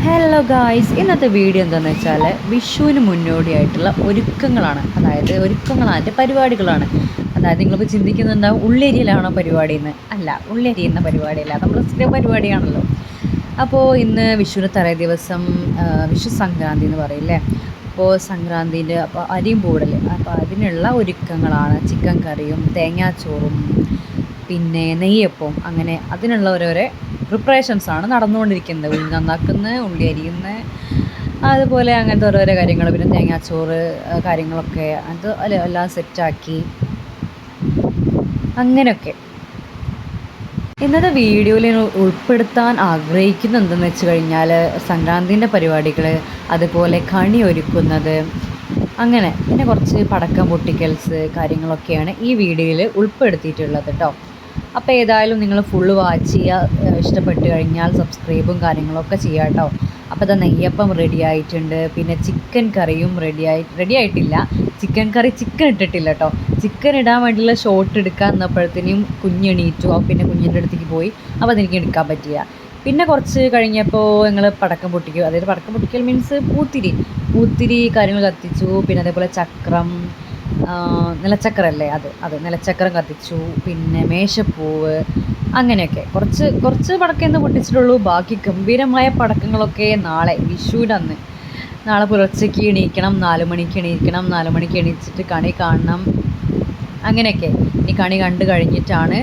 Hello guys, ഇന്നത്തെ video എന്താണെന്ന് വെച്ചാൽ വിഷുവിന് മുന്നോടിയായിട്ടുള്ള ഒരുക്കങ്ങളാണ്. അതായത് ഒരുക്കങ്ങളാൻ്റെ പരിപാടികളാണ്. അതായത് നിങ്ങളിപ്പോൾ ചിന്തിക്കുന്നുണ്ടാവും ഉള്ളേരിയയിലാണോ പരിപാടി എന്ന്. അല്ല, ഉള്ളേരിയുന്ന പരിപാടിയല്ല, നമ്മൾ സ്ഥിര പരിപാടിയാണല്ലോ. അപ്പോൾ ഇന്ന് വിഷുവിന് തലേ ദിവസം വിഷു സംക്രാന്തി എന്ന് പറയില്ലേ. അപ്പോൾ സംക്രാന്തിൻ്റെ അപ്പോൾ അരിയും പൂടൽ, അപ്പോൾ അതിനുള്ള ഒരുക്കങ്ങളാണ്. ചിക്കൻ കറിയും തേങ്ങാച്ചോറും പിന്നെ നെയ്യപ്പവും, അങ്ങനെ അതിനുള്ള ഓരോരോ പ്രിപ്പറേഷൻസാണ് നടന്നുകൊണ്ടിരിക്കുന്നത്. ഉള്ളി നന്നാക്കുന്നത്, ഉള്ളി അരിയുന്നത്, അതുപോലെ അങ്ങനത്തെ ഓരോരോ കാര്യങ്ങൾ. പിന്നെ തേങ്ങാച്ചോറ് കാര്യങ്ങളൊക്കെ അത് എല്ലാം സെറ്റാക്കി അങ്ങനെയൊക്കെ. ഇന്നത്തെ വീഡിയോയിൽ ഉൾപ്പെടുത്താൻ ആഗ്രഹിക്കുന്ന എന്തെന്ന് വെച്ച് കഴിഞ്ഞാൽ സംക്രാന്തിൻ്റെ പരിപാടികൾ, അതുപോലെ കണി ഒരുക്കുന്നത്, അങ്ങനെ പിന്നെ കുറച്ച് പടക്കം പൊട്ടിക്കൽസ് കാര്യങ്ങളൊക്കെയാണ് ഈ വീഡിയോയിൽ ഉൾപ്പെടുത്തിയിട്ടുള്ളത് കേട്ടോ. അപ്പോൾ ഏതായാലും നിങ്ങൾ ഫുള്ള് വാച്ച് ചെയ്യുക. ഇഷ്ടപ്പെട്ട് കഴിഞ്ഞാൽ സബ്സ്ക്രൈബും കാര്യങ്ങളൊക്കെ ചെയ്യാം കേട്ടോ. അപ്പോൾ ഇതാ നെയ്യപ്പം റെഡി ആയിട്ടുണ്ട്. പിന്നെ ചിക്കൻ കറിയും റെഡി ആയിട്ടില്ല. ചിക്കൻ ഇട്ടിട്ടില്ല കേട്ടോ. ചിക്കൻ ഇടാൻ വേണ്ടിയുള്ള ഷോട്ട് എടുക്കാൻ നിന്നപ്പോഴത്തേനും കുഞ്ഞെണീറ്റു. പിന്നെ കുഞ്ഞിൻ്റെ അടുത്തേക്ക് പോയി. അപ്പോൾ അതെനിക്ക് എടുക്കാൻ പറ്റില്ല. പിന്നെ കുറച്ച് കഴിഞ്ഞപ്പോൾ ഞങ്ങൾ പടക്കം പൊട്ടിക്കും. അതായത് പടക്കം പൊട്ടിക്കൽ മീൻസ് പൂത്തിരി കാര്യങ്ങൾ കത്തിച്ചു. പിന്നെ അതേപോലെ ചക്രം, നിലച്ചക്രമല്ലേ, അത് നിലച്ചക്രം കത്തിച്ചു. പിന്നെ മേശപ്പൂവ്, അങ്ങനെയൊക്കെ കുറച്ച് പടക്കമേ പൊട്ടിച്ചിട്ടുള്ളൂ. ബാക്കി ഗംഭീരമായ പടക്കങ്ങളൊക്കെ നാളെ വിഷുവിൻ്റെ അന്ന്. നാളെ പുലർച്ചയ്ക്ക് എണീക്കണം, 4 മണിക്ക് എണീക്കണം. 4 മണിക്ക് എണീച്ചിട്ട് കണി കാണണം. അങ്ങനെയൊക്കെ ഈ കണി കണ്ടു കഴിഞ്ഞിട്ടാണ്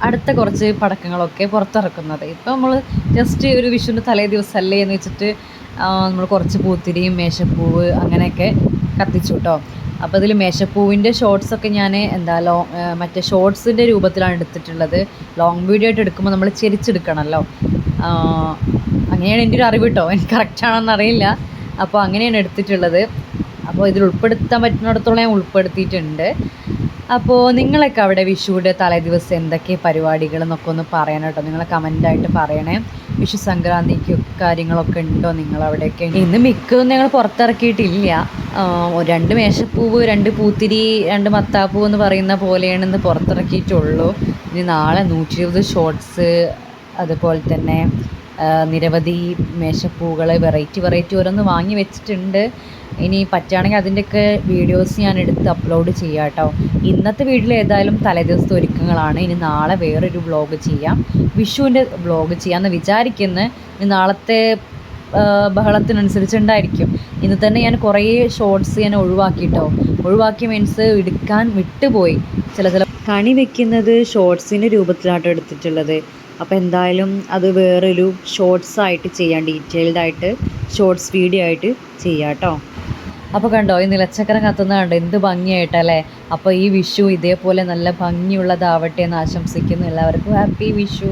അടുത്ത കുറച്ച് പടക്കങ്ങളൊക്കെ പുറത്തിറക്കുന്നത്. ഇപ്പോൾ നമ്മൾ ജസ്റ്റ് ഒരു വിഷുവിൻ്റെ തലേ ദിവസമല്ലേ എന്ന് വെച്ചിട്ട് നമ്മൾ കുറച്ച് പൂത്തിരിയും മേശപ്പൂവ് അങ്ങനെയൊക്കെ കത്തിച്ചു കേട്ടോ. അപ്പോൾ ഇതിൽ മേശപ്പൂവിൻ്റെ ഷോർട്സൊക്കെ ഞാൻ മറ്റേ ഷോർട്സിൻ്റെ രൂപത്തിലാണ് എടുത്തിട്ടുള്ളത്. ലോങ് വീഡിയോ ആയിട്ട് എടുക്കുമ്പോൾ നമ്മൾ ചെരിച്ചെടുക്കണമല്ലോ. അങ്ങനെയാണ് എൻ്റെ ഒരു അറിവ് കേട്ടോ. എനിക്ക് കറക്റ്റാണോന്ന് അറിയില്ല. അപ്പോൾ അങ്ങനെയാണ് എടുത്തിട്ടുള്ളത്. അപ്പോൾ ഇതിൽ ഉൾപ്പെടുത്താൻ പറ്റുന്നിടത്തോളം ഞാൻ ഉൾപ്പെടുത്തിയിട്ടുണ്ട്. അപ്പോൾ നിങ്ങളൊക്കെ അവിടെ വിഷുവിൻ്റെ തലേദിവസം എന്തൊക്കെ പരിപാടികൾ എന്നൊക്കെ ഒന്ന് പറയണം കേട്ടോ. നിങ്ങളെ കമൻറ്റായിട്ട് പറയണേ. വിഷു സംക്രാന്തിക്ക് കാര്യങ്ങളൊക്കെ ഉണ്ടോ നിങ്ങളവിടെയൊക്കെ? ഇന്ന് മിക്കതൊന്നും ഞങ്ങൾ പുറത്തിറക്കിയിട്ടില്ല. 2 മേശപ്പൂവ്, 2 പൂത്തിരി, 2 മത്താപ്പൂ എന്ന് പറയുന്ന പോലെയാണ് ഇന്ന് പുറത്തിറക്കിയിട്ടുള്ളൂ. ഇനി നാളെ 120 ഷോർട്സ്, അതുപോലെ തന്നെ നിരവധി മേശപ്പൂകൾ വെറൈറ്റി ഓരോന്ന് വാങ്ങി വെച്ചിട്ടുണ്ട്. ഇനി പറ്റുകയാണെങ്കിൽ അതിൻ്റെയൊക്കെ വീഡിയോസ് ഞാൻ എടുത്ത് അപ്ലോഡ് ചെയ്യാം കേട്ടോ. ഇന്നത്തെ വീഡിയോയിൽ ഏതായാലും തലേദിവസത്തെ ഒരുക്കങ്ങളാണ്. ഇനി നാളെ വേറൊരു വ്ളോഗ് ചെയ്യാം, വിഷുവിൻ്റെ വ്ളോഗ് ചെയ്യാമെന്ന് വിചാരിക്കുന്നു. ഇനി നാളത്തെ ബഹളത്തിനനുസരിച്ചുണ്ടായിരിക്കും. ഇന്ന് തന്നെ ഞാൻ കുറേ ഷോർട്സ് ഞാൻ ഒഴിവാക്കി മീൻസ് എടുക്കാൻ വിട്ടുപോയി. ചില കണി വെക്കുന്നത് ഷോർട്സിൻ്റെ രൂപത്തിലാട്ടോ എടുത്തിട്ടുള്ളത്. അപ്പോൾ എന്തായാലും അത് വേറൊരു ഷോർട്സ് ആയിട്ട് ചെയ്യാം, ഡീറ്റെയിൽഡായിട്ട് ഷോർട്സ് വീഡിയോ ആയിട്ട് ചെയ്യാം കേട്ടോ. അപ്പോൾ കണ്ടോ, ഈ നിലച്ചക്രം കത്തുന്നത് കണ്ടോ, എന്ത് ഭംഗിയായിട്ടല്ലേ. അപ്പോൾ ഈ വിഷു ഇതേപോലെ നല്ല ഭംഗിയുള്ളതാവട്ടെ എന്ന് ആശംസിക്കുന്നു. എല്ലാവർക്കും ഹാപ്പി വിഷു.